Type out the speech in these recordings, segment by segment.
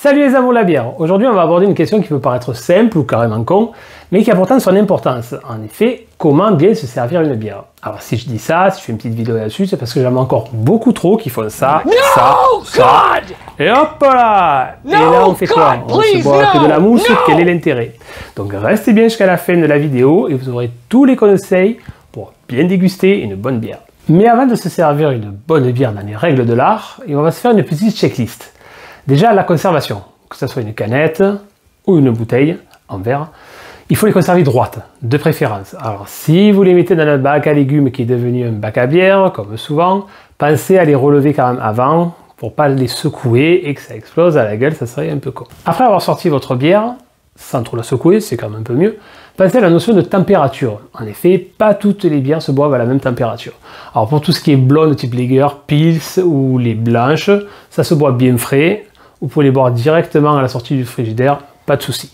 Salut les amours de la bière. Aujourd'hui on va aborder une question qui peut paraître simple ou carrément con, mais qui a pourtant son importance. En effet, comment bien se servir une bière? Alors si je dis ça, si je fais une petite vidéo là-dessus, c'est parce que j'en ai encore beaucoup trop qui font ça, ça, et hop là. Et là on fait quoi? On se boit que de la mousse, quel est l'intérêt? Donc restez bien jusqu'à la fin de la vidéo et vous aurez tous les conseils pour bien déguster une bonne bière. Mais avant de se servir une bonne bière dans les règles de l'art, on va se faire une petite checklist. Déjà, la conservation, que ce soit une canette ou une bouteille en verre, il faut les conserver droites, de préférence. Alors, si vous les mettez dans un bac à légumes qui est devenu un bac à bière, comme souvent, pensez à les relever quand même avant pour pas les secouer et que ça explose à la gueule, ça serait un peu con. Après avoir sorti votre bière, sans trop la secouer, c'est quand même un peu mieux, pensez à la notion de température. En effet, pas toutes les bières se boivent à la même température. Alors pour tout ce qui est blonde type Lager, Pils ou les blanches, ça se boit bien frais. Vous pouvez les boire directement à la sortie du frigidaire, pas de souci.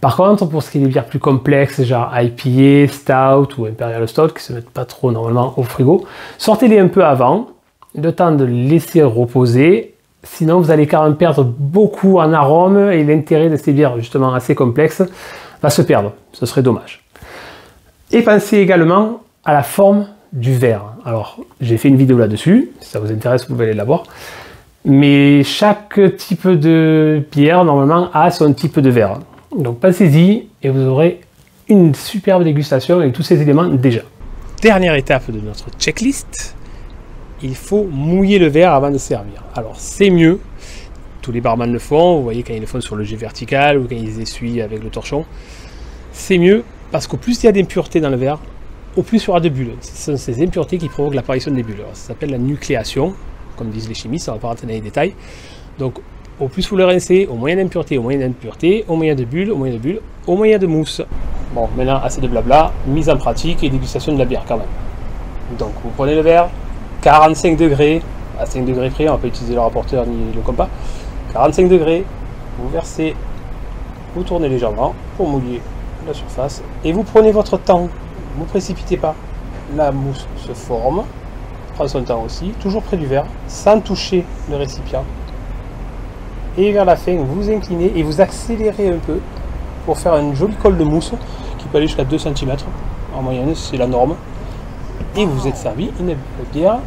Par contre, pour ce qui est des bières plus complexes, genre IPA, Stout ou Imperial Stout, qui se mettent pas trop normalement au frigo, sortez-les un peu avant, le temps de les laisser reposer. Sinon, vous allez quand même perdre beaucoup en arôme et l'intérêt de ces bières justement assez complexes va se perdre. Ce serait dommage. Et pensez également à la forme du verre. Alors, j'ai fait une vidéo là-dessus. Si ça vous intéresse, vous pouvez aller la voir. Mais chaque type de bière, normalement, a son type de verre. Donc, pensez-y et vous aurez une superbe dégustation avec tous ces éléments déjà. Dernière étape de notre checklist. Il faut mouiller le verre avant de servir. Alors c'est mieux, tous les barman le font, vous voyez quand ils le font sur le jet vertical ou quand ils essuient avec le torchon. C'est mieux parce qu'au plus il y a d'impuretés dans le verre, au plus il y aura de bulles. Ce sont ces impuretés qui provoquent l'apparition des bulles. Alors, ça s'appelle la nucléation, comme disent les chimistes, on ne va pas rentrer dans les détails. Donc au plus vous le rincez, au moins d'impuretés, au moins d'impuretés, au moyen de bulles, au moyen de bulles, au moyen de mousse. Bon, maintenant assez de blabla, mise en pratique et dégustation de la bière quand même. Donc vous prenez le verre, 45 degrés, à 5 degrés près, on ne va pas utiliser le rapporteur ni le compas. 45 degrés, vous versez, vous tournez légèrement pour mouiller la surface et vous prenez votre temps, ne vous précipitez pas. La mousse se forme, prend son temps aussi, toujours près du verre, sans toucher le récipient. Et vers la fin, vous inclinez et vous accélérez un peu pour faire une jolie colle de mousse qui peut aller jusqu'à 2 cm. En moyenne, c'est la norme. Et vous êtes servi une bière.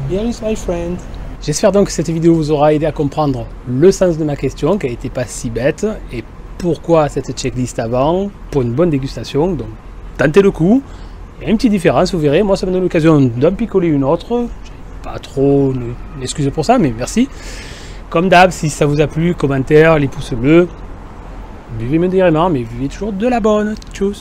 Beer is my friend. J'espère donc que cette vidéo vous aura aidé à comprendre le sens de ma question, qui n'était pas si bête, et pourquoi cette checklist avant, pour une bonne dégustation. Donc tentez le coup, il y a une petite différence, vous verrez, moi ça me donne l'occasion d'en picoler une autre, pas trop m'excuser pour ça, mais merci. Comme d'hab, si ça vous a plu, commentaire, les pouces bleus, buvez modérément, mais buvez toujours de la bonne. Tchuss.